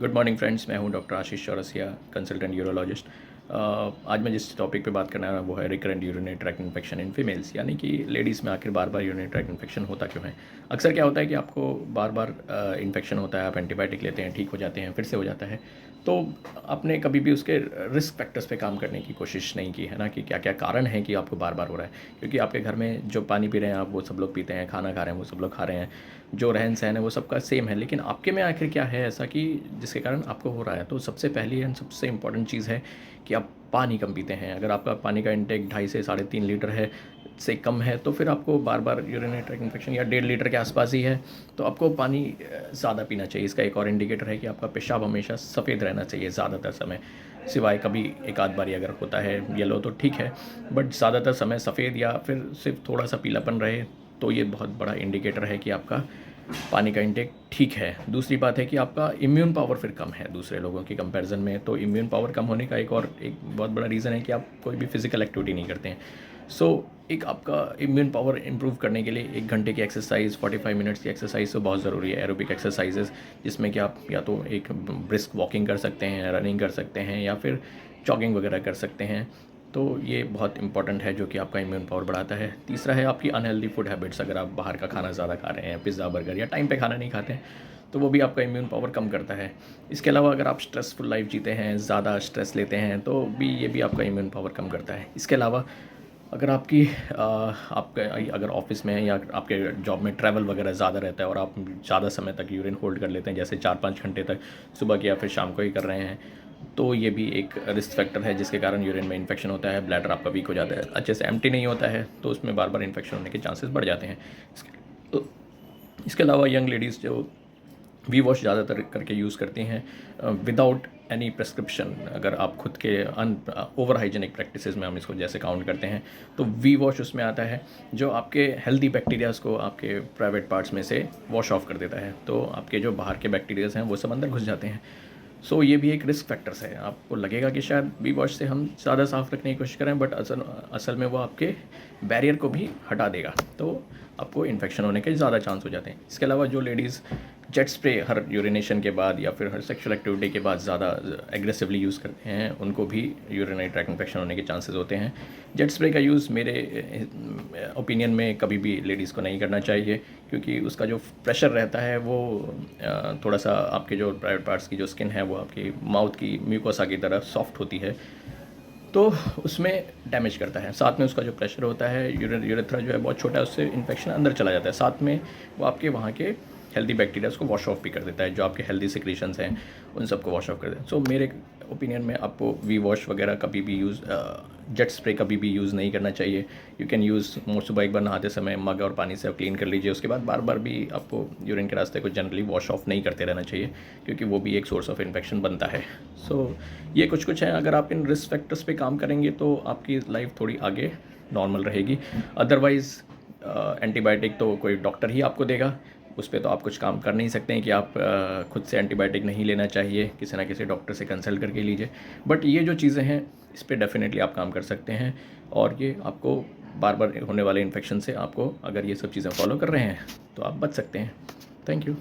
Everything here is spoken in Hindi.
गुड मॉर्निंग फ्रेंड्स, मैं हूं डॉक्टर आशीष चौरसिया, कंसल्टेंट यूरोलॉजिस्ट। आज मैं जिस टॉपिक पे बात करना है वो है recurrent urinary tract infection in females, यानी कि लेडीज़ में आखिर बार बार यूरिनरी ट्रैक्ट इन्फेक्शन होता क्यों है। अक्सर क्या होता है कि आपको बार बार इन्फेक्शन होता है, आप एंटीबायोटिक लेते हैं, ठीक हो जाते हैं, फिर से हो जाता है। तो आपने कभी भी उसके रिस्क फैक्टर्स पे काम करने की कोशिश नहीं की है ना, कि क्या क्या कारण है कि आपको बार बार हो रहा है। क्योंकि आपके घर में जो पानी पी रहे हैं आप, वो सब लोग पीते हैं, खाना खा रहे हैं वो सब लोग खा रहे हैं, जो रहन सहन है वो सबका सेम है, लेकिन आपके में आखिर क्या है ऐसा कि जिसके कारण आपको हो रहा है। तो सबसे पहली एंड सबसे इम्पॉर्टेंट चीज़ है कि आप पानी कम पीते हैं। अगर आपका पानी का इंटेक 2.5 से 3.5 लीटर है से कम है, तो फिर आपको बार बार यूरिनरी ट्रैक्ट इन्फेक्शन, या 1.5 लीटर के आसपास ही है तो आपको पानी ज़्यादा पीना चाहिए। इसका एक और इंडिकेटर है कि आपका पेशाब हमेशा सफ़ेद रहना चाहिए ज़्यादातर समय, सिवाय कभी एक आध बारी अगर होता है येलो तो ठीक है, बट ज़्यादातर समय सफ़ेद या फिर सिर्फ थोड़ा सा पीलापन रहे तो ये बहुत बड़ा इंडिकेटर है कि आपका पानी का इंटेक ठीक है। दूसरी बात है कि आपका इम्यून पावर फिर कम है दूसरे लोगों की कंपैरिजन में। तो इम्यून पावर कम होने का एक बहुत बड़ा रीज़न है कि आप कोई भी फिज़िकल एक्टिविटी नहीं करते हैं। एक आपका इम्यून पावर इम्प्रूव करने के लिए 1 घंटे की एक्सरसाइज, 45 मिनट्स की एक्सरसाइज तो बहुत ज़रूरी है। एरोबिक एक्सरसाइजेज़, जिसमें कि आप या तो एक ब्रिस्क वॉकिंग कर सकते हैं, रनिंग कर सकते हैं, या फिर जॉगिंग वगैरह कर सकते हैं। तो ये बहुत इंपॉर्टेंट है, जो कि आपका इम्यून पावर बढ़ाता है। तीसरा है आपकी अनहेल्दी फूड हैबिट्स। अगर आप बाहर का खाना ज़्यादा खा रहे हैं, पिज़्ज़ा बर्गर, या टाइम पे खाना नहीं खाते हैं, तो वो भी आपका इम्यून पावर कम करता है। इसके अलावा अगर आप स्ट्रेसफुल लाइफ जीते हैं, ज़्यादा स्ट्रेस लेते हैं, तो भी ये भी आपका इम्यून पावर कम करता है। इसके अलावा अगर आपका अगर ऑफिस में या आपके जॉब में ट्रैवल वगैरह ज़्यादा रहता है और आप ज़्यादा समय तक यूरिन होल्ड कर लेते हैं, जैसे 4-5 घंटे तक सुबह की या फिर शाम को ही कर रहे हैं, तो ये भी एक रिस्क फैक्टर है जिसके कारण यूरिन में इन्फेक्शन होता है। ब्लैडर आपका वीक हो जाता है, अच्छे से एम्प्टी नहीं होता है, तो उसमें बार बार इन्फेक्शन होने के चांसेस बढ़ जाते हैं। इसके अलावा यंग लेडीज़ जो वी वॉश ज़्यादातर करके यूज़ करती हैं विदाउट एनी प्रेस्क्रिप्शन, अगर आप खुद के ओवर हाइजीनिक प्रैक्टिसेस में हम इसको जैसे काउंट करते हैं, तो वी वॉश उसमें आता है जो आपके हेल्दी बैक्टीरियाज़ को आपके प्राइवेट पार्ट्स में से वॉश ऑफ कर देता है। तो आपके जो बाहर के बैक्टीरियाज़ हैं वो सब अंदर घुस जाते हैं। ये भी एक रिस्क फैक्टर्स है। आपको लगेगा कि शायद वी वॉश से हम ज़्यादा साफ़ रखने की कोशिश करें, बट असल में वो आपके बैरियर को भी हटा देगा, तो आपको इन्फेक्शन होने के ज़्यादा चांस हो जाते हैं। इसके अलावा जो लेडीज़ जेट स्प्रे हर यूरिनेशन के बाद या फिर हर सेक्सुअल एक्टिविटी के बाद ज़्यादा एग्रेसिवली यूज़ करते हैं, उनको भी यूरिनरी ट्रैक्ट इन्फेक्शन होने के चांसेस होते हैं। जेट स्प्रे का यूज़ मेरे ओपिनियन में कभी भी लेडीज़ को नहीं करना चाहिए, क्योंकि उसका जो प्रेशर रहता है वो थोड़ा सा आपके जो प्राइवेट पार्ट्स की जो स्किन है वो आपकी माउथ की म्यूकोसा की तरह सॉफ्ट होती है, तो उसमें डैमेज करता है। साथ में उसका जो प्रेशर होता है, यूरेथ्रा जो है बहुत छोटा है, उससे इन्फेक्शन अंदर चला जाता है। साथ में वो आपके वहाँ के हेल्दी बैक्टीरियाज़ को वॉश ऑफ भी कर देता है, जो आपके हेल्दी सिक्रीशंस हैं उन सबको वॉश ऑफ कर देता है। मेरे ओपिनियन में आपको वी वॉश वगैरह कभी भी जेट स्प्रे कभी भी यूज़ नहीं करना चाहिए। यू कैन यूज़ सुबह एक बार नहाते समय मग और पानी से क्लीन कर लीजिए, उसके बाद बार बार भी आपको यूरिन के रास्ते को जनरली वॉश ऑफ नहीं करते रहना चाहिए, क्योंकि वो भी एक सोर्स ऑफ इन्फेक्शन बनता है। ये कुछ है, अगर आप इन रिस्क फैक्टर्स पे काम करेंगे तो आपकी लाइफ थोड़ी आगे नॉर्मल रहेगी। अदरवाइज़ एंटीबायोटिक तो कोई डॉक्टर ही आपको देगा, उस पे तो आप कुछ काम कर नहीं सकते हैं कि आप खुद से एंटीबायोटिक नहीं लेना चाहिए, किसी ना किसी डॉक्टर से कंसल्ट करके लीजिए। बट ये जो चीज़ें हैं इस पे डेफिनेटली आप काम कर सकते हैं, और ये आपको बार बार होने वाले इन्फेक्शन से आपको, अगर ये सब चीज़ें फॉलो कर रहे हैं तो आप बच सकते हैं। Thank you.